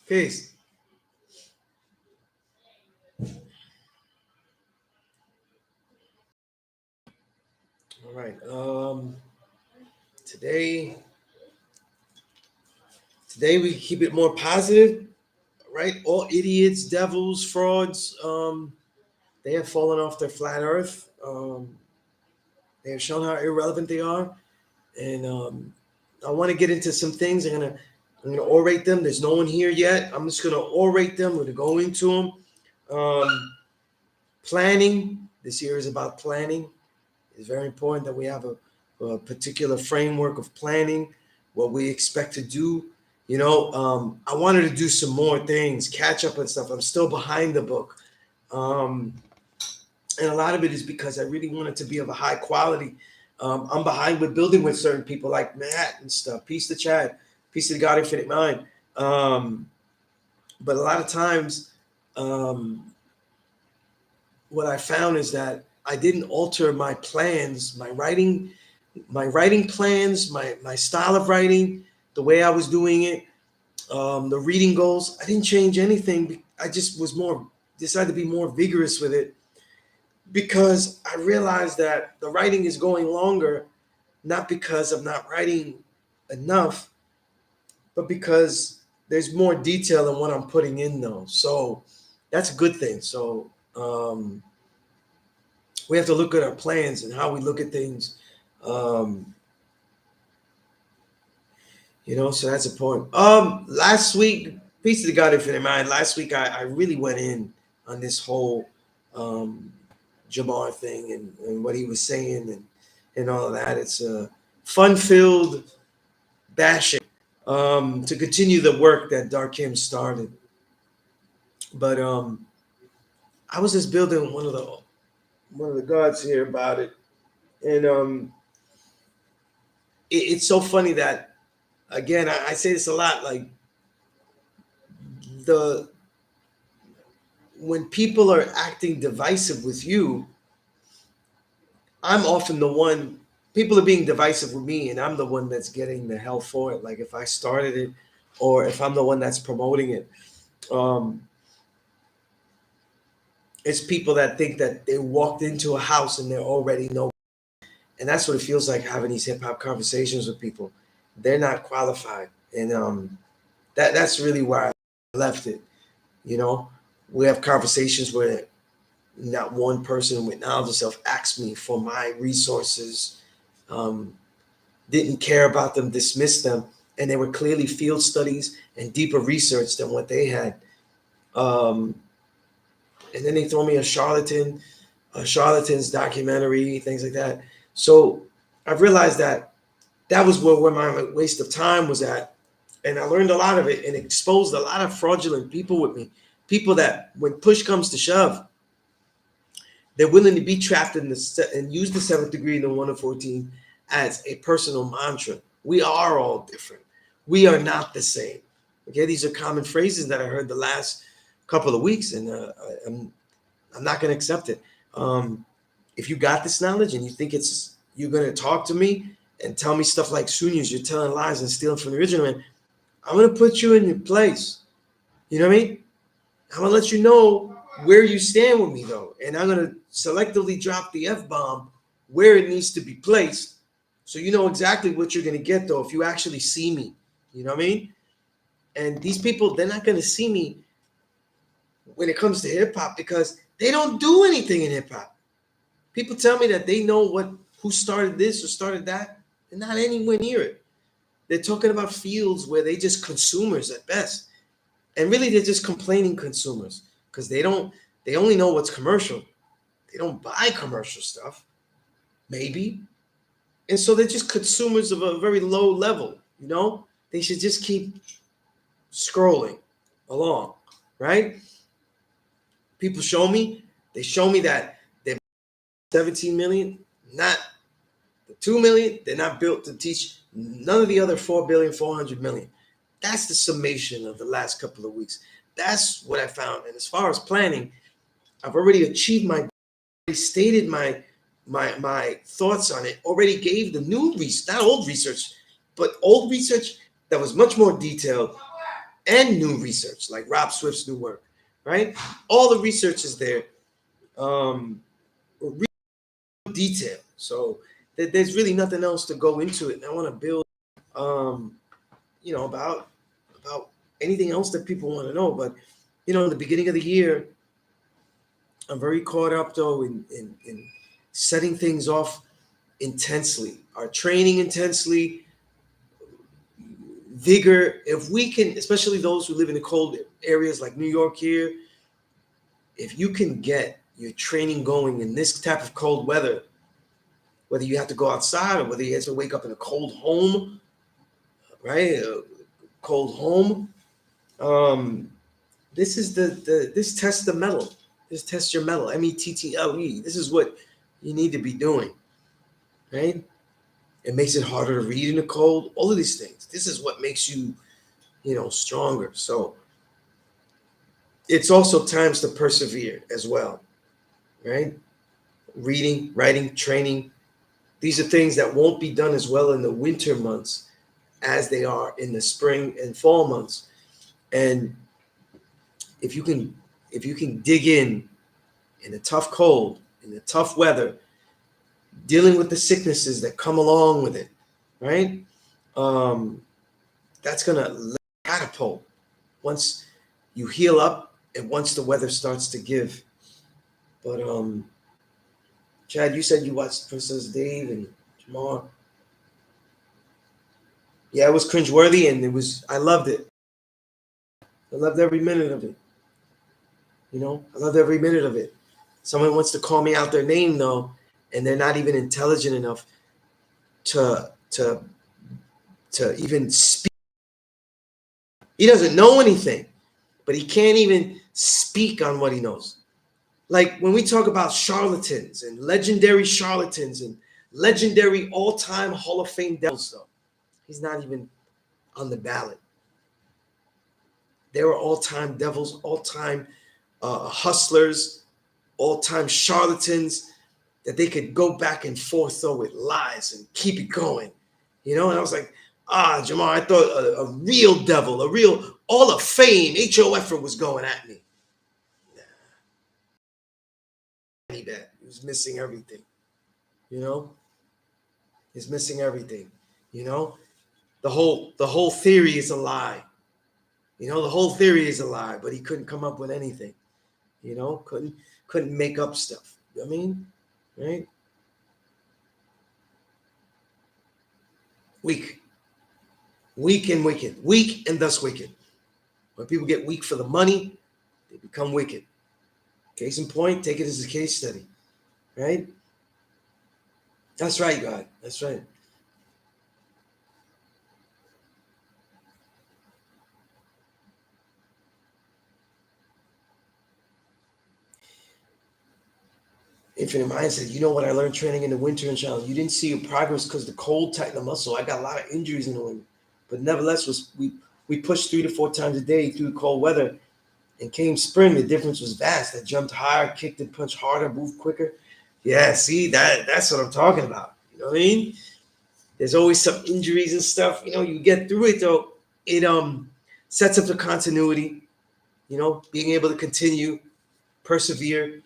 Peace. All right. Today, today we keep it more positive, right? All idiots, devils, frauds, they have fallen off their flat earth. They have shown how irrelevant they are, and I want to get into some things. I'm gonna orate them. There's no one here yet. I'm just gonna orate them. We're gonna go into them. Planning. This year is about planning. It's very important that we have a particular framework of planning, what we expect to do. I wanted to do some more things, catch up and stuff. I'm still behind the book. And a lot of it is because I really want it to be of a high quality. I'm behind with building with certain people like Matt and stuff. Peace to Chad, peace to the God Infinite Mind. But a lot of times, what I found is that I didn't alter my plans, my writing plans, my style of writing, the way I was doing it, the reading goals. I didn't change anything. I just decided to be more vigorous with it, because I realized that the writing is going longer, not because I'm not writing enough, but because there's more detail than what I'm putting in though. So that's a good thing. So we have to look at our plans and how we look at things. So that's important. Last week, peace to the God Infinite Mind. Last week I really went in on this whole Jamar thing and what he was saying and all of that. It's a fun-filled bashing to continue the work that Darkim started. But I was just building one of the gods here about it, and it's so funny that, again, I say this a lot, like when people are acting divisive with you, I'm often the one. People are being divisive with me, and I'm the one that's getting the hell for it. Like if I started it, or if I'm the one that's promoting it. It's people that think that they walked into a house and they already know. And that's what it feels like having these hip hop conversations with people. They're not qualified. And that's really why I left it. We have conversations where not one person with knowledge of self asked me for my resources, didn't care about them, dismissed them, and they were clearly field studies and deeper research than what they had. And then they throw me a charlatan's documentary, things like that. So I've realized that was where my waste of time was at. And I learned a lot of it and exposed a lot of fraudulent people with me. People that when push comes to shove, they're willing to be trapped and use the 7th degree in the 1 of 14 as a personal mantra. We are all different. We are not the same. Okay, these are common phrases that I heard the last couple of weeks, and I'm not going to accept it. If you got this knowledge and you think you're going to talk to me and tell me stuff like Sunez, you're telling lies and stealing from the original man, I'm going to put you in your place. You know what I mean? I'm going to let you know where you stand with me, though. And I'm going to selectively drop the F-bomb where it needs to be placed, so you know exactly what you're going to get, though, if you actually see me. You know what I mean? And these people, they're not going to see me when it comes to hip-hop because they don't do anything in hip-hop. People tell me that they know who started this or started that. They're not anywhere near it. They're talking about fields where they just consumers at best. And really, they're just complaining consumers because they only know what's commercial. They don't buy commercial stuff, maybe. And so they're just consumers of a very low level, They should just keep scrolling along, right? People show me that they're 17 million, not the 2 million. They're not built to teach none of the other 4 billion, 400 million. That's the summation of the last couple of weeks. That's what I found. And as far as planning, I've already achieved my, stated my thoughts on it. Already gave the new research, not old research, but old research that was much more detailed, and new research like Rob Swift's new work. Right, all the research is there. Real detail. So there's really nothing else to go into it. And I want to build, about anything else that people want to know. But in the beginning of the year, I'm very caught up though in setting things off intensely, our training intensely, vigor. If we can, especially those who live in the cold areas like New York here, if you can get your training going in this type of cold weather, whether you have to go outside or whether you have to wake up in a cold home, right? A cold home. This is this tests the metal. This tests your metal. METTLE. This is what you need to be doing, right? It makes it harder to read in the cold. All of these things. This is what makes you, stronger. So it's also times to persevere as well, right? Reading, writing, training. These are things that won't be done as well in the winter months as they are in the spring and fall months. And if you can dig in the tough cold, in the tough weather, dealing with the sicknesses that come along with it, right? That's gonna catapult once you heal up and once the weather starts to give. But Chad, you said you watched Princess Dave and Jamal. Yeah, it was cringeworthy, and I loved it. I loved every minute of it. I loved every minute of it. Someone wants to call me out their name though, and they're not even intelligent enough to even speak. He doesn't know anything, but he can't even speak on what he knows. Like when we talk about charlatans and legendary all-time Hall of Fame devils, though, he's not even on the ballot. They were all-time devils, all-time hustlers, all-time charlatans that they could go back and forth though with lies and keep it going. And I was like, Jamal, I thought a real devil, a real Hall of Fame HOFer was going at me. He was missing everything. He's missing everything. The whole theory is a lie. The whole theory is a lie, but he couldn't come up with anything. Couldn't make up stuff. Right? Weak and wicked. Weak and thus wicked. When people get weak for the money, they become wicked. Case in point, take it as a case study. Right? That's right, God. That's right. Infinite Mind said, what I learned training in the winter and challenge. You didn't see your progress because the cold tightened the muscle. I got a lot of injuries in the winter. But nevertheless, we pushed 3 to 4 times a day through the cold weather. And came spring, the difference was vast. I jumped higher, kicked and punched harder, moved quicker. Yeah, see, that's what I'm talking about. You know what I mean? There's always some injuries and stuff. You get through it though. It sets up the continuity, being able to continue, persevere.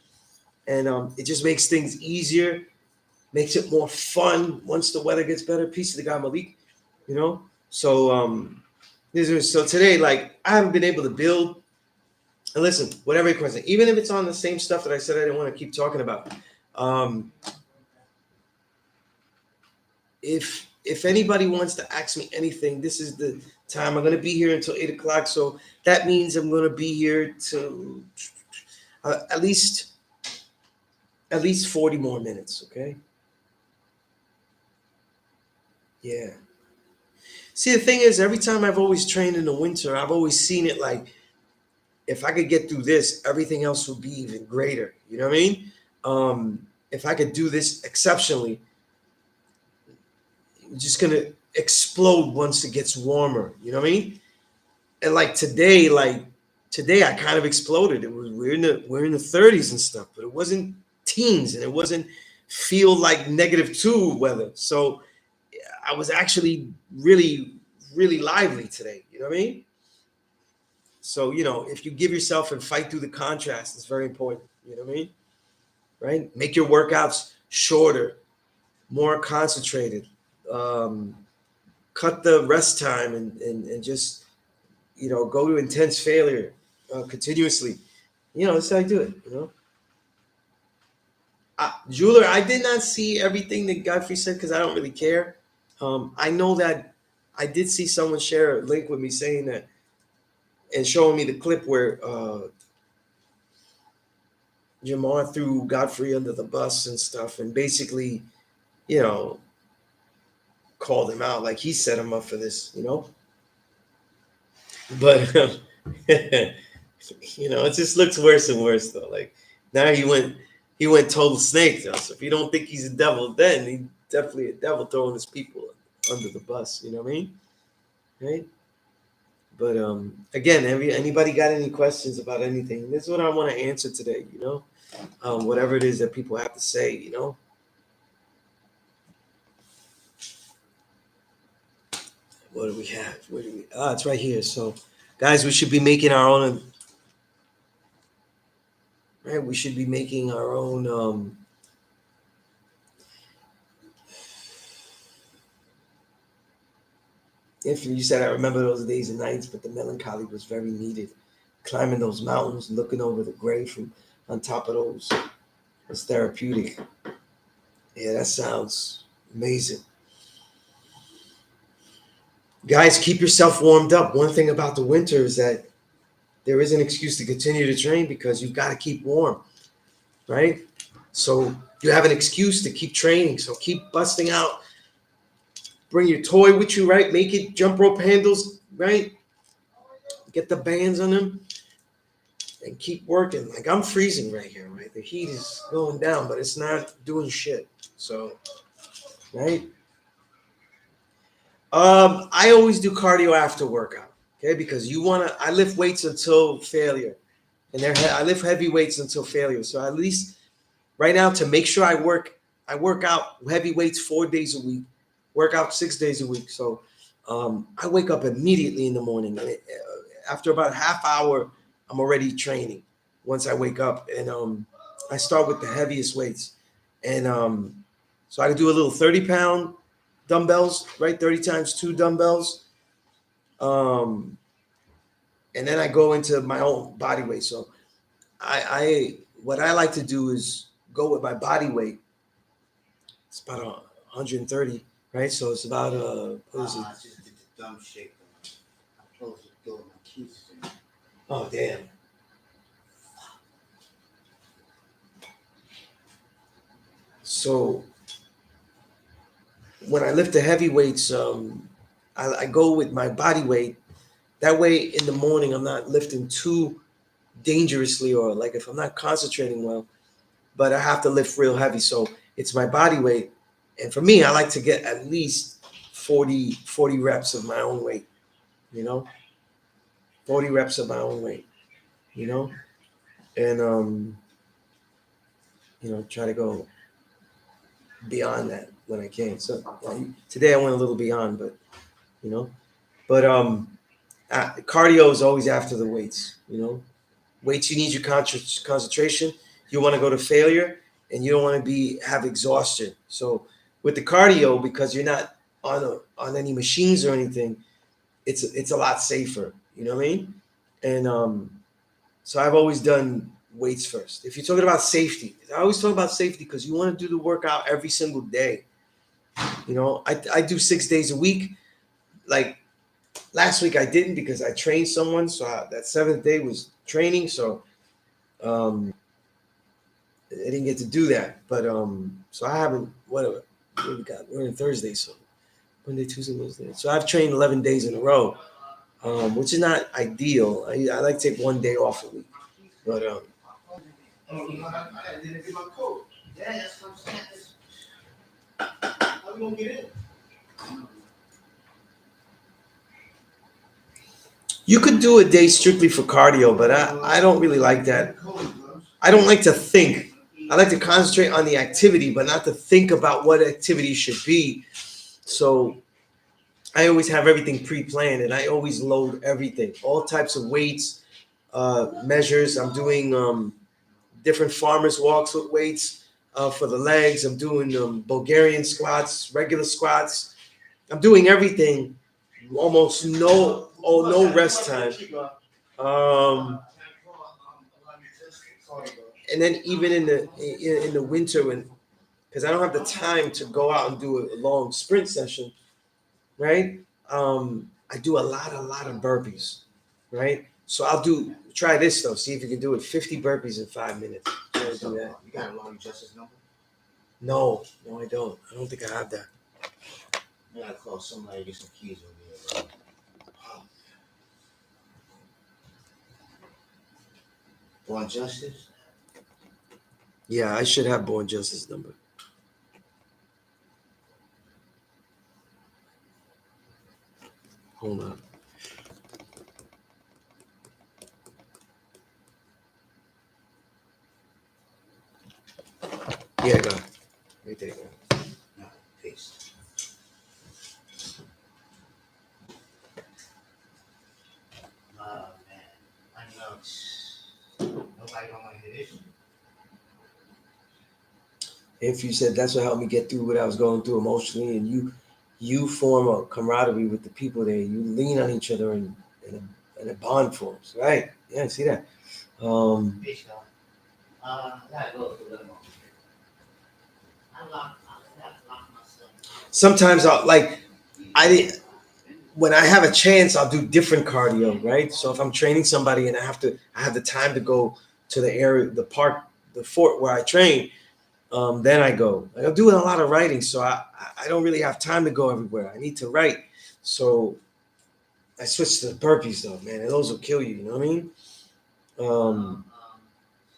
And it just makes things easier, makes it more fun once the weather gets better. Peace to the guy Malik, So so today, like I haven't been able to build. And listen, whatever question, even if it's on the same stuff that I said I didn't want to keep talking about. If anybody wants to ask me anything, this is the time. I'm going to be here until 8 o'clock. So that means I'm going to be here till at least 40 more minutes. Okay. Yeah. See, the thing is, every time I've always trained in the winter, I've always seen it like, if I could get through this, everything else would be even greater. You know what I mean? If I could do this exceptionally, it's just going to explode once it gets warmer. You know what I mean? And like today, like today I kind of exploded. We're in the 30s and stuff, but it wasn't teens and it wasn't feel like -2 weather. So I was actually really, really lively today. You know what I mean? So, if you give yourself and fight through the contrast, it's very important. You know what I mean? Right? Make your workouts shorter, more concentrated. Um, Cut the rest time and just, go to intense failure continuously. That's how I do it. Jeweler, I did not see everything that Godfrey said because I don't really care. I know that I did see someone share a link with me saying that and showing me the clip where Jamar threw Godfrey under the bus and stuff, and basically, you know, called him out like he set him up for this. But it just looks worse and worse though. Like now he went total snake though. So if you don't think he's a devil, then he's definitely a devil throwing his people under the bus. You know what I mean? Right? But again, anybody got any questions about anything? This is what I want to answer today. Whatever it is that people have to say. What do we have? Where do we? It's right here. So, guys, we should be making our own. Right, we should be making our own. If you said I remember those days and nights, but the melancholy was very needed. Climbing those mountains, looking over the grave from on top of those, was therapeutic. Yeah, that sounds amazing. Guys, keep yourself warmed up. One thing about the winter is that there is an excuse to continue to train because you've got to keep warm, right? So you have an excuse to keep training. So keep busting out. Bring your toy with you, right? Make it jump rope handles, right? Get the bands on them and keep working. Like I'm freezing right here, right? The heat is going down, but it's not doing shit. So, right? I always do cardio after workout, okay? Because I lift weights until failure, and I lift heavy weights until failure. So at least right now, to make sure I work out heavy weights 4 days a week, work out 6 days a week. So I wake up immediately in the morning, and after about a half hour, I'm already training. Once I wake up, and I start with the heaviest weights, and so I do a little 30-pound dumbbells, right? 30 times 2 dumbbells. Um, and then I go into my own body weight. So I what I like to do is go with my body weight. It's about 130, right? So it's about what is it? I just did the dumb shake. I closed the door. My keys. Oh damn. So when I lift the heavy weights, I go with my body weight. That way, in the morning, I'm not lifting too dangerously, or like if I'm not concentrating well, but I have to lift real heavy. So it's my body weight. And for me, I like to get at least 40 reps of my own weight, you know, 40 reps of my own weight, you know, and, try to go beyond that when I can. So today I went a little beyond, but, you know, but cardio is always after the weights. Weights, you need your concentration. You want to go to failure, and you don't want to have exhaustion. So with the cardio, because you're not on any machines or anything, it's a lot safer. You know what I mean? And so I've always done weights first. If you're talking about safety, I always talk about safety because you want to do the workout every single day. I do 6 days a week. Like last week I didn't because I trained someone, so that 7th day was training. So I didn't get to do that, but so I haven't. What we got? We're in Thursday, so Monday, Tuesday, Wednesday. So I've trained 11 days in a row, which is not ideal. I like to take 1 day off a week, but Oh, I didn't get my coat. Yeah, that's what I'm saying. How we gonna get in? You could do a day strictly for cardio, but I don't really like that. I don't like to think. I like to concentrate on the activity, but not to think about what activity should be. So I always have everything pre-planned, and I always load everything, all types of weights, measures. I'm doing different farmers walks with weights for the legs. I'm doing Bulgarian squats, regular squats. I'm doing everything. Almost no rest time. Um, and then even in the winter when because I don't have the time to go out and do a long sprint session, right? I do a lot of burpees, right? So I'll do try this though. See if you can do it. 50 burpees in 5 minutes. Try to do that. You got a long justice number? No, I don't. I don't think I have that. I gotta call somebody to get some keys over here, bro. Born Justice? Yeah, I should have Born Justice number. Hold on. Yeah, I got it. Right there. No, peace. Oh man, I know nobody don't want to hear this. If you said that's what helped me get through what I was going through emotionally, and you form a camaraderie with the people there. You lean on each other, and a bond forms. Right? Yeah, I see that. Peace, y'all. I gotta go to the limo. I gotta lock myself. Sometimes I didn't when I have a chance, I'll do different cardio. Right? So if I'm training somebody and I have the time to go to the area, the park, the fort where I train. Then I go. Like, I'm doing a lot of writing, so I don't really have time to go everywhere. I need to write, so I switched to the burpees though, man. And those will kill you. You know what I mean? Um,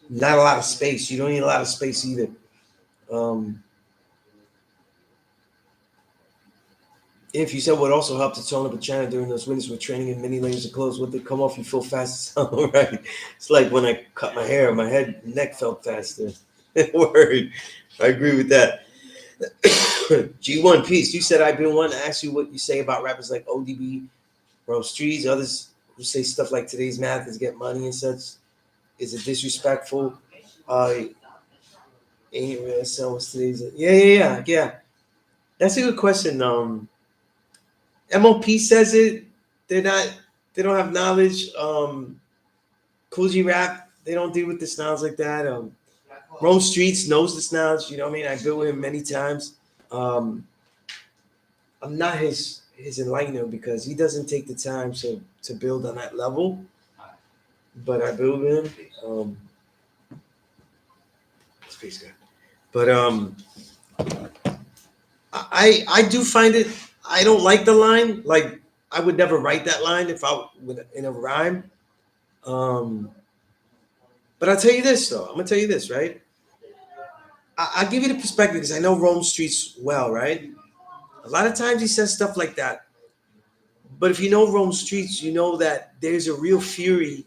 Not a lot of space. You don't need a lot of space either. Um, if you said what also helped to tone up a channel during those winters with training in many layers of clothes, what they come off, you feel fast. All right. It's like when I cut my hair, my neck felt faster. Word. I agree with that. G1 Peace. You said I've been wanting to ask you what you say about rappers like ODB, Rose Streets, others who say stuff like today's math is get money and such. Is it disrespectful? Ain't real so what's today's yeah. That's a good question. MOP says it. They're not they don't have knowledge. Cool G Rap, they don't deal with this knowledge like that. Rome Streets knows this knowledge, you know what I mean? I built with him many times. Um, I'm not his enlightener because he doesn't take the time to build on that level. But I build with him. Space guy. But I do find it. I don't like the line. Like I would never write that line if I would in a rhyme. Um, but I'll tell you this though. I'm gonna tell you this, right? I'll give you the perspective because I know Rome Streets well, right? A lot of times he says stuff like that. But if you know Rome Streets, you know that there's a real fury,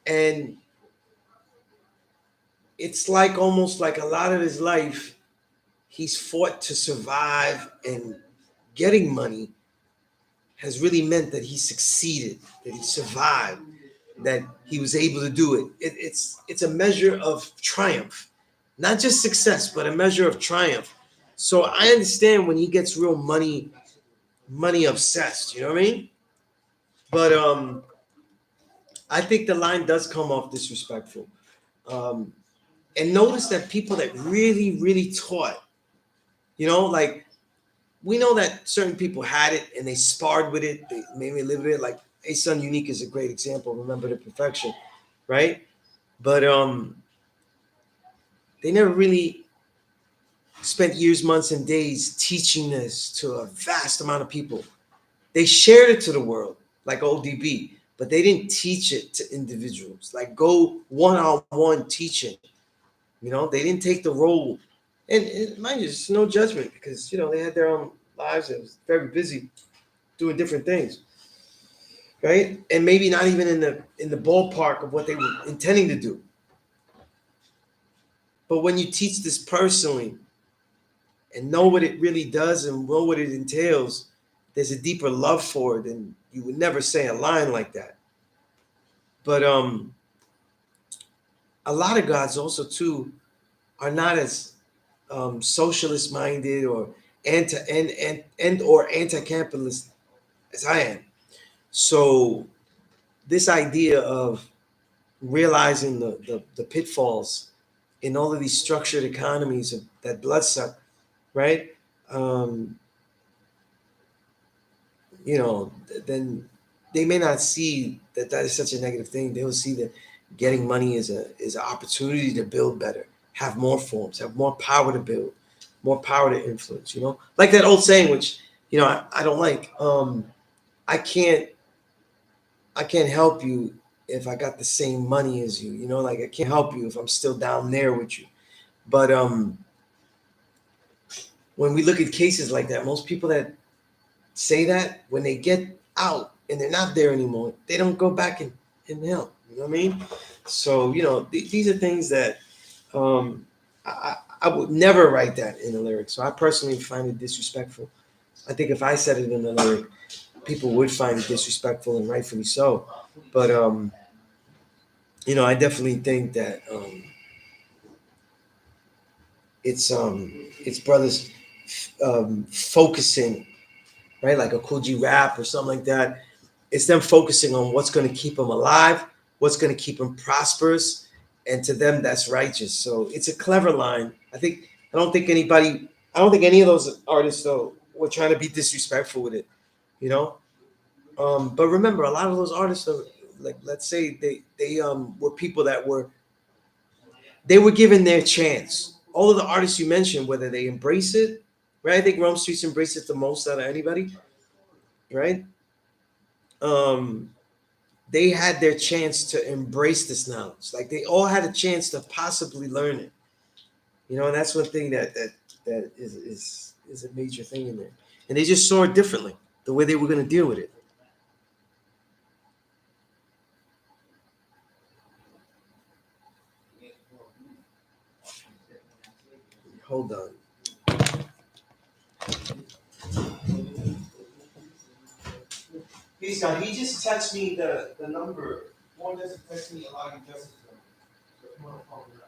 and it's like almost like a lot of his life, he's fought to survive, and getting money has really meant that he succeeded, that he survived, that he was able to do it. It's a measure of triumph, not just success, but a measure of triumph. So I understand when he gets real money obsessed. You know what I mean? But I think the line does come off disrespectful. Um, and notice that people that really taught, like we know that certain people had it and they sparred with it, they maybe lived with it. Like A Sun Unique is a great example. Remember the perfection, right? But they never really spent years, months, and days teaching this to a vast amount of people. They shared it to the world, like ODB, but they didn't teach it to individuals. Like go one-on-one teaching. They didn't take the role. And mind you, it's no judgment because they had their own lives. It was very busy doing different things. right? And maybe not even in the ballpark of what they were intending to do. But when you teach this personally and know what it really does and know what it entails, there's a deeper love for it, and you would never say a line like that. But a lot of gods also too are not as socialist minded or anti-capitalist as I am. So this idea of realizing the pitfalls in all of these structured economies of that bloodsuck, right? Um, then they may not see that that is such a negative thing. They will see that getting money is an opportunity to build better, have more forms, have more power to build, more power to influence. Like that old saying, which I don't like. I can't I can't help you if I got the same money as you. Like I can't help you if I'm still down there with you. But when we look at cases like that, most people that say that when they get out and they're not there anymore, they don't go back and help. You know what I mean? So these are things that I would never write that in the lyric. So I personally find it disrespectful. I think if I said it in the lyric, people would find it disrespectful and rightfully so. But I definitely think that it's brothers focusing, right, like a Cool G Rap or something like that. It's them focusing on what's going to keep them alive, what's going to keep them prosperous, and to them that's righteous. So it's a clever line. I don't think anybody, I don't think any of those artists though were trying to be disrespectful with it, you know. But remember, a lot of those artists are like, let's say they were people that were given their chance. All of the artists you mentioned, whether they embrace it, right? I think Rome Streets embrace it the most out of anybody, right? Um, they had their chance to embrace this knowledge. Like they all had a chance to possibly learn it. And that's one thing that is a major thing in there. And they just saw it differently, the way they were going to deal with it. Hold on. Please God, he just texted me the number. One doesn't text me a lot of justice. So if you want to call me up.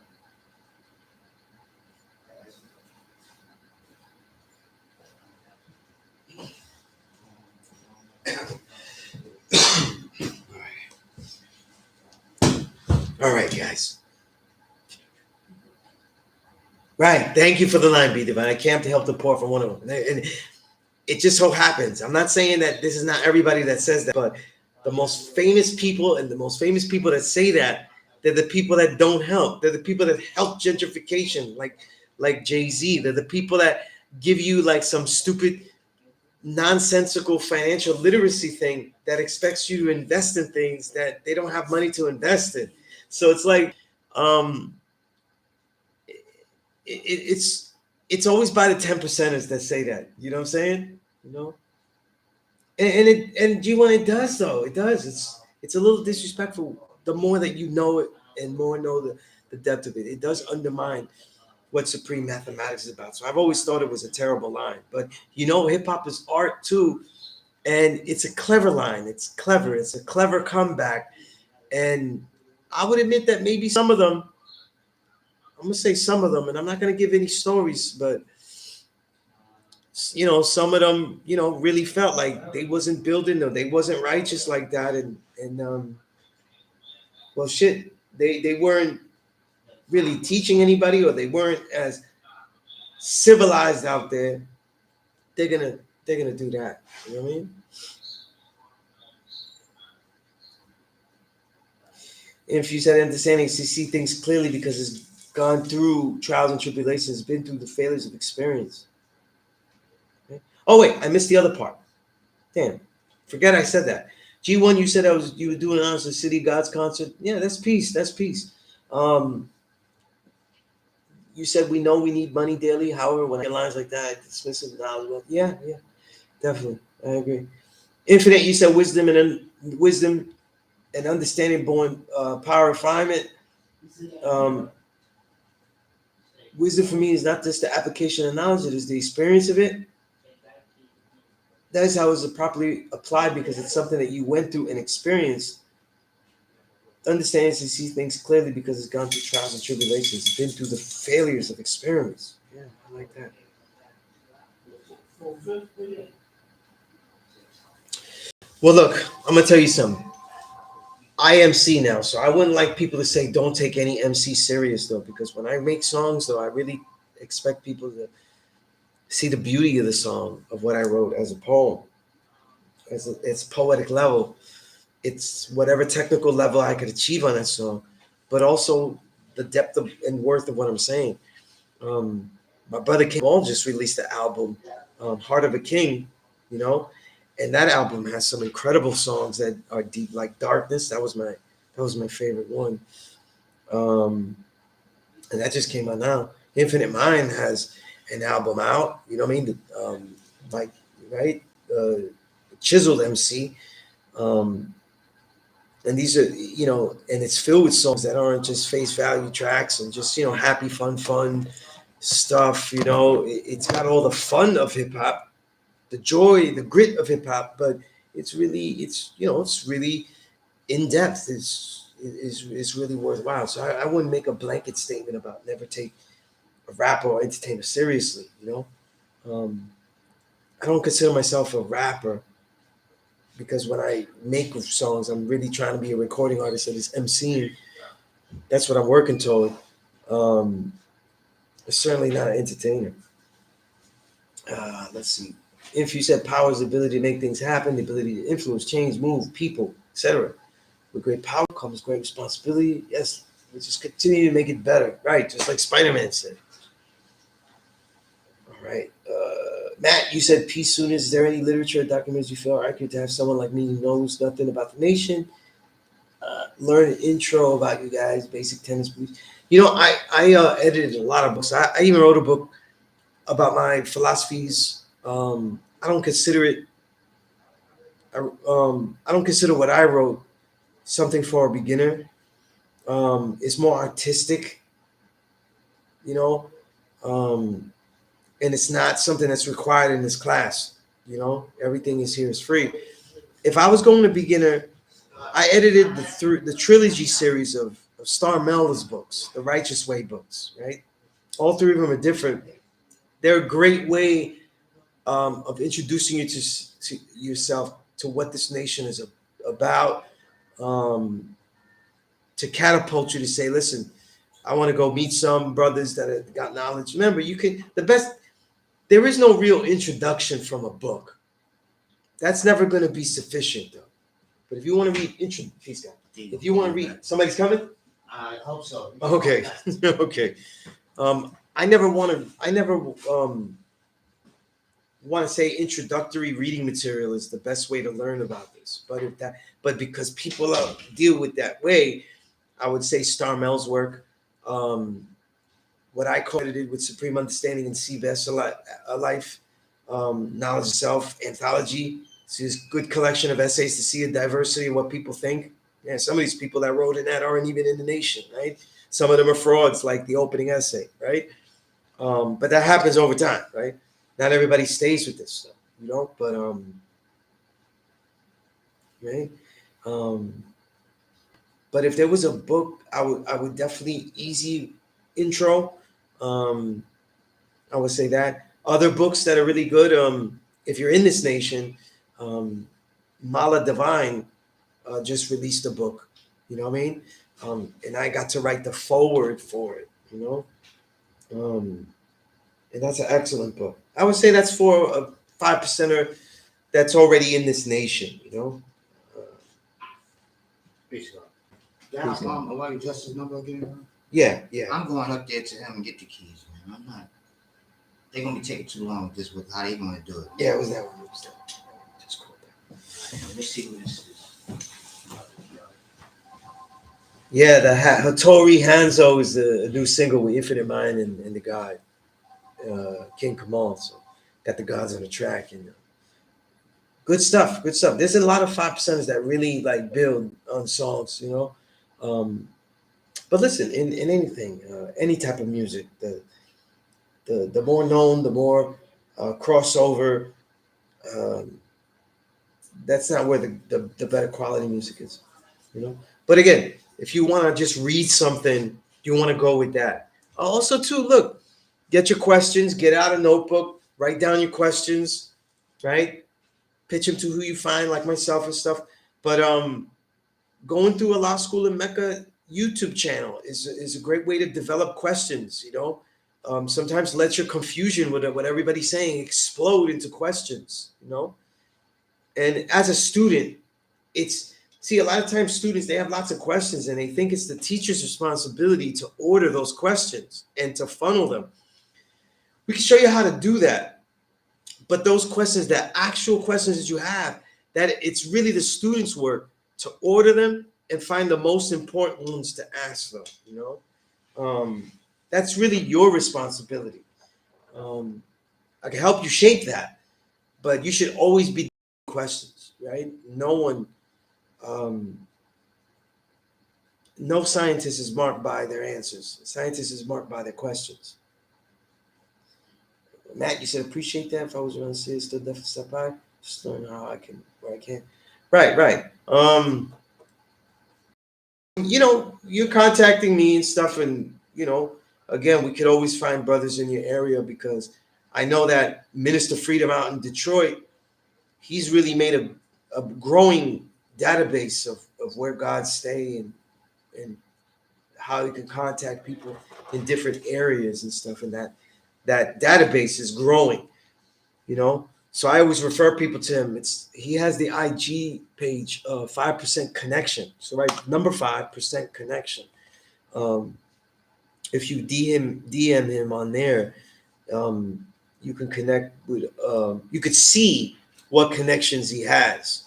All right, guys. Right. Thank you for the line, B Divine. I came to help the poor from one of them. And it just so happens. I'm not saying that this is not everybody that says that, but the most famous people and the most famous people that say that, they're the people that don't help. They're the people that help gentrification, like Jay-Z. They're the people that give you like some stupid, nonsensical financial literacy thing that expects you to invest in things that they don't have money to invest in. So it's like um it's always by the 10%ers that say that. You know what I'm saying? You know? And G1, it does though. It does. It's a little disrespectful. The more that you know it and more know the depth of it, it does undermine what supreme mathematics is about. So I've always thought it was a terrible line. But hip hop is art too, and it's a clever line. It's clever. It's a clever comeback. And I would admit that maybe some of them, I'm gonna say some of them, and I'm not gonna give any stories, but some of them, really felt like they wasn't building or they wasn't righteous like that, and well, shit, they weren't really teaching anybody, or they weren't as civilized out there. They're gonna they're gonna do that. You know what I mean? If you said understanding to see things clearly because it's gone through trials and tribulations, been through the failures of experience. Okay? Oh wait, I missed the other part. Damn, forget I said that. G1, you said you were doing Honest the City Gods concert. Yeah, that's peace. That's peace. Um, you said we know we need money daily. However, when I get lines like that, dismissive knowledge. Yeah, yeah, definitely, I agree. Infinite, you said wisdom and understanding born power refinement. Um, wisdom for me is not just the application of knowledge; it is the experience of it. That is how it's properly applied because it's something that you went through and experienced. Understands and sees things clearly because it's gone through trials and tribulations. It's been through the failures of experiments. Yeah, I like that. Well, look, I'm gonna tell you something. I MC now, so I wouldn't like people to say don't take any MC serious though, because when I make songs though, I really expect people to see the beauty of the song of what I wrote as a poem, it's poetic level. It's whatever technical level I could achieve on that song, but also the depth of and worth of what I'm saying. Um, my brother King Ball just released the album, Heart of a King, you know, and that album has some incredible songs that are deep, like Darkness. That was my favorite one, and that just came out now. Infinite Mind has an album out. You know what I mean? Like right, chiseled MC. Um, and these are and it's filled with songs that aren't just face value tracks and just happy fun stuff. It's got all the fun of hip-hop, the joy, the grit of hip-hop, but it's really in depth. It's really worthwhile. So I wouldn't make a blanket statement about never take a rapper or entertainer seriously. I don't consider myself a rapper because when I make songs, I'm really trying to be a recording artist that is MCing. That's what I'm working toward. Um, Certainly not an entertainer. Let's see. If you said power is the ability to make things happen, the ability to influence, change, move, people, etc. With great power comes great responsibility. Yes, we just continue to make it better. Right, just like Spider-Man said. All right. Matt, you said peace soon. Is there any literature or documents you feel are accurate to have someone like me who knows nothing about the nation learn an intro about you guys, basic tenets, beliefs? I edited a lot of books. I even wrote a book about my philosophies. I don't consider it. I don't consider what I wrote something for a beginner. It's more artistic, you know, um, and it's not something that's required in this class. Everything is here is free. If I was going to beginner, I edited the trilogy series of Star Mel's books, the Righteous Way books, right? All three of them are different. They're a great way of introducing you to yourself, to what this nation is about, um, to catapult you to say, listen, I want to go meet some brothers that have got knowledge. Remember, there is no real introduction from a book. That's never going to be sufficient, though. But if you want to read, please, God. If you want to read, somebody's coming? I hope so. Okay. Okay. I never want to say introductory reading material is the best way to learn about this. But because people deal with that way, I would say Star Mel's work, what I credited with Supreme Understanding and See Best Life, Knowledge of Self, Anthology. It's this good collection of essays to see a diversity of what people think. Yeah, some of these people that wrote in that aren't even in the nation, right? Some of them are frauds, like the opening essay, right? But that happens over time, right? Not everybody stays with this stuff, But right. But if there was a book, I would definitely easy intro. Um, I would say that. Other books that are really good. If you're in this nation, Mala Divine just released a book. You know what I mean? And I got to write the foreword for it. And that's an excellent book. I would say that's for a 5%er that's already in this nation. Peace, God. Yeah, why you Justice number again? Bro? Yeah. I'm going up there to him and get the keys, man. I'm not. They're gonna be taking too long with this. With how they gonna do it? Yeah, it was that one. Just call that. Let me see what this is. Yeah, the Hattori Hanzo is the new single with Infinite Mind and the guy, King Kamal. So got the gods on the track and Good stuff. Good stuff. There's a lot of 5%ers that really like build on songs, you know. Um, but listen, in anything, any type of music, the more known, the more crossover. Um, that's not where the better quality music is, you know. But again, if you want to just read something, you want to go with that. Also, too, look, get your questions, get out a notebook, write down your questions, right? Pitch them to who you find, like myself and stuff. But going through a law school in Mecca YouTube channel is a great way to develop questions. You know, sometimes let your confusion with what everybody's saying explode into questions. You know, and as a student, it's see a lot of times students they have lots of questions and they think it's the teacher's responsibility to order those questions and to funnel them. We can show you how to do that, but those questions, the actual questions that you have, that it's really the student's work to order them and find the most important ones to ask them. You know, that's really your responsibility. Um, I can help you shape that, but you should always be questions, right? No one, um, no scientist is marked by their answers. Scientists is marked by their questions. Matt, you said appreciate that. If I was going to say it, still definitely step by. Just learn how I can, where I can. Right, right. You know, you're contacting me and stuff, and you know, again, we could always find brothers in your area because I know that Minister Freedom out in Detroit, he's really made a growing database of where God stay and how you can contact people in different areas and stuff, and that database is growing, you know. So I always refer people to him. It's he has the IG page 5% connection. So right, number 5% connection. Um, if you DM him on there, um, you can connect with. You could see what connections he has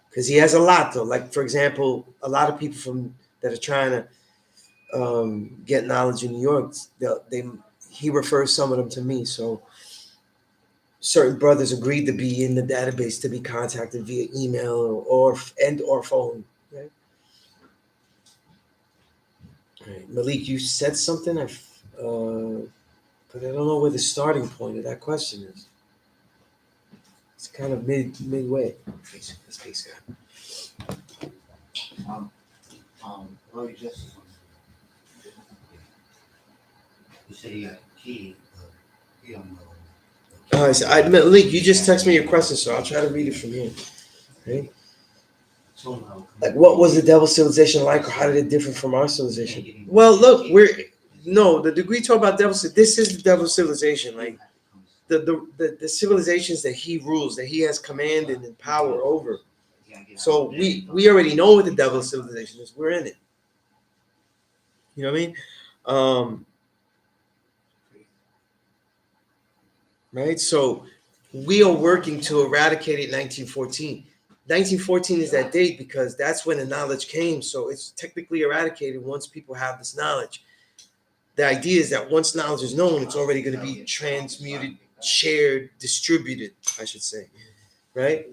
because he has a lot though. Like for example, a lot of people from that are trying to get knowledge in New York, they he refers some of them to me. So certain brothers agreed to be in the database to be contacted via email or phone. Right? All right. Malik, you said something, but I don't know where the starting point of that question is. It's kind of midway. This base guy. Um, well, you say you got a key, but you don't know. All right, so Malik, you just text me your question, so I'll try to read it from here. Right? Like, what was the devil's civilization like, or how did it differ from our civilization? Well, look, the degree talk about devil. This is the devil's civilization, like the civilizations that he rules, that he has command and power over. So we already know what the devil's civilization is. We're in it. You know what I mean? Right. So we are working to eradicate it. 1914. 1914 is that date because that's when the knowledge came. So it's technically eradicated once people have this knowledge. The idea is that once knowledge is known, it's already going to be transmuted, shared, distributed, I should say. Right?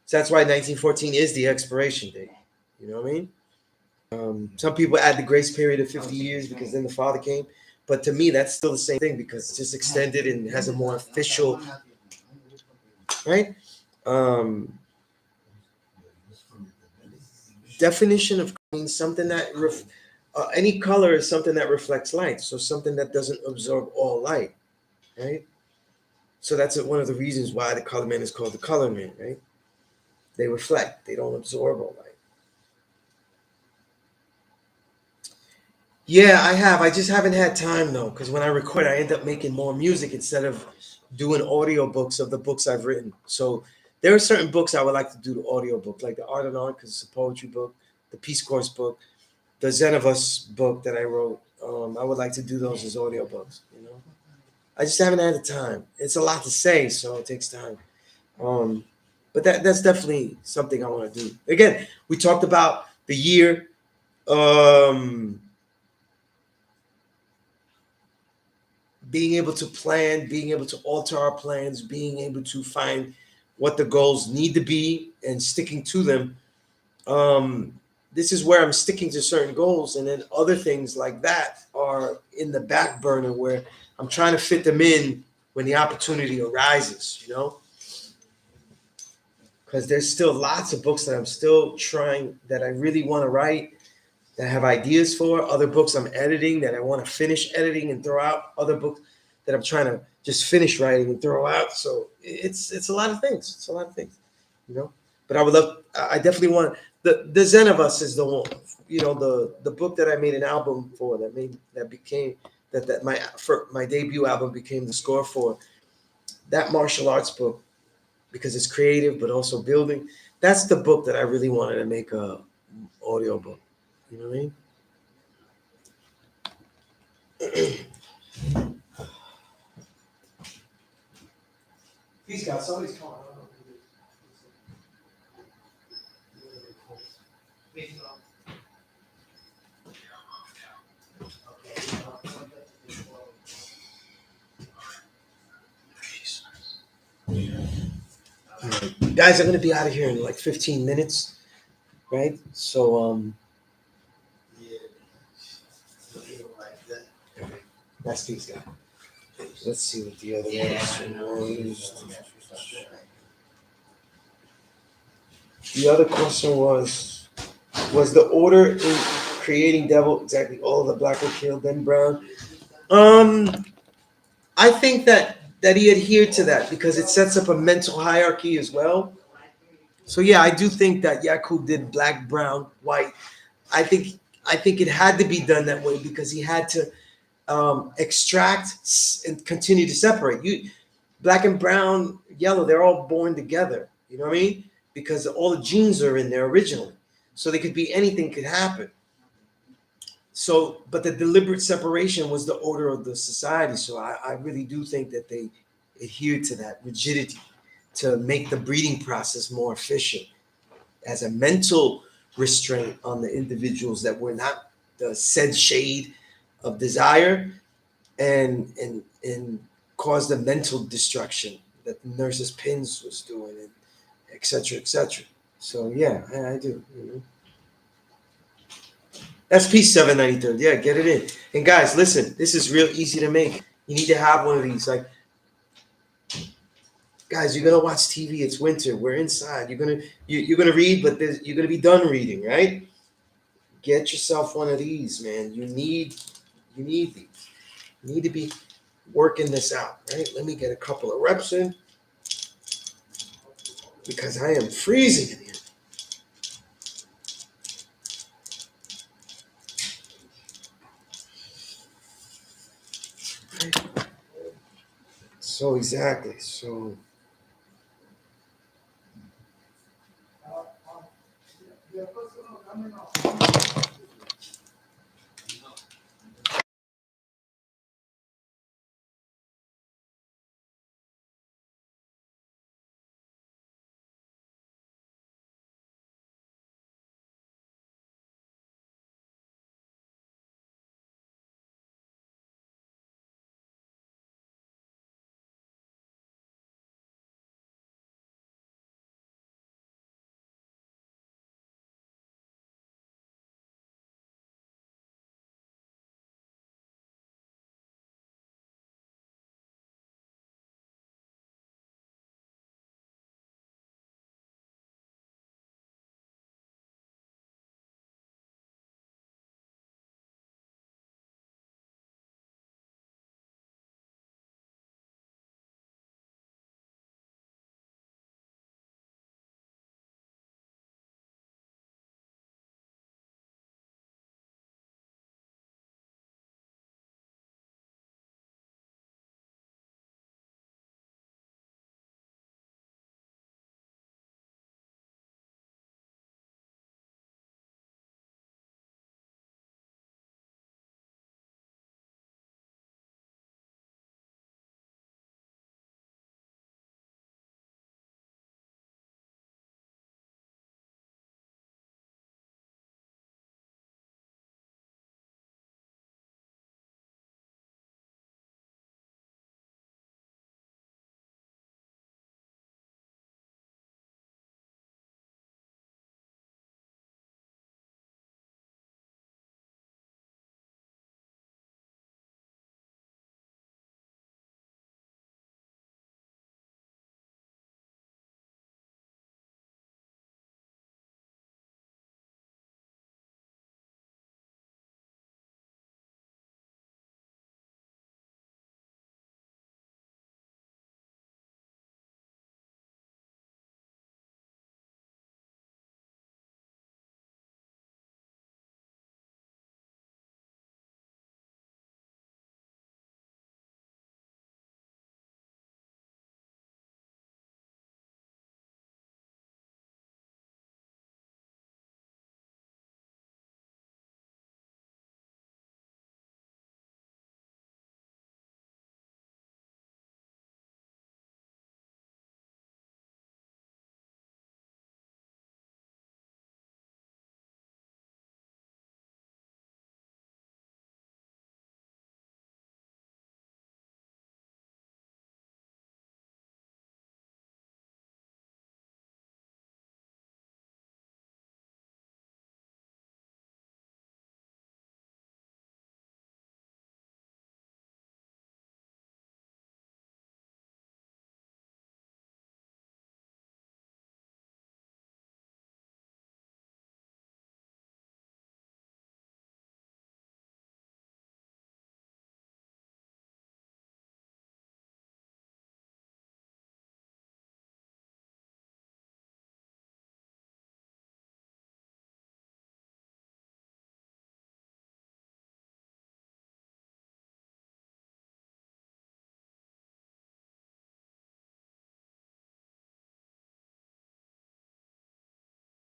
So that's why 1914 is the expiration date. You know what I mean? Some people add the grace period of 50 years because then the Father came. But to me, that's still the same thing because it's just extended and has a more official, right? Um, definition of means something that any color is something that reflects light. So something that doesn't absorb all light, right? So that's one of the reasons why the color man is called the color man, right? They reflect, they don't absorb all light. Yeah, I have. I just haven't had time though, because when I record, I end up making more music instead of doing audio books of the books I've written. So there are certain books I would like to do the audio book, like the Art and Art, because it's a poetry book, the Peace Course book, the Zen of Us book that I wrote. I would like to do those as audio books. You know, I just haven't had the time. It's a lot to say, so it takes time. Um, but that's definitely something I want to do. Again, we talked about the year. Um, being able to plan, being able to alter our plans, being able to find what the goals need to be and sticking to them. This is where I'm sticking to certain goals, and then other things like that are in the back burner where I'm trying to fit them in when the opportunity arises, you know? Because there's still lots of books that I'm still trying, that I really want to write, that I have ideas for, other books I'm editing that I want to finish editing and throw out, other books that I'm trying to just finish writing and throw out. So it's a lot of things. It's a lot of things, you know. But I would love. I definitely want the Zen of Us is the one. You know, the book that I made an album for, that became that my for my debut album became the score for, that martial arts book, because it's creative but also building. That's the book that I really wanted to make a audio book. You know what I mean? He's got somebody's calling. Peace out. Guys, I'm gonna be out of here in like 15 minutes, right? So Yeah. Like that. that's these guys. Let's see what the other Yeah. question was. The other question was the order in creating devil exactly all of the black were killed, then brown? I think that he adhered to that because it sets up a mental hierarchy as well. So yeah, I do think that Yakub did black, brown, white. I think I think it had to be done that way because he had to extract and continue to separate. You black and brown, yellow, they're all born together. You know what I mean? Because all the genes are in there originally, so they could be anything could happen. So, but the deliberate separation was the order of the society. So I really do think that they adhered to that rigidity to make the breeding process more efficient as a mental restraint on the individuals that were not the said shade of desire, and caused the mental destruction that the nurses pins was doing, and et cetera, et cetera. So yeah, I do. You know. SP 793. Yeah, get it in. And guys, listen, this is real easy to make. You need to have one of these. Like, guys, you're gonna watch TV. It's winter. We're inside. You're gonna read, but you're gonna be done reading, right? Get yourself one of these, man. You need these. You need to be working this out, right? Let me get a couple of reps in because I am freezing in here. Right? So exactly. So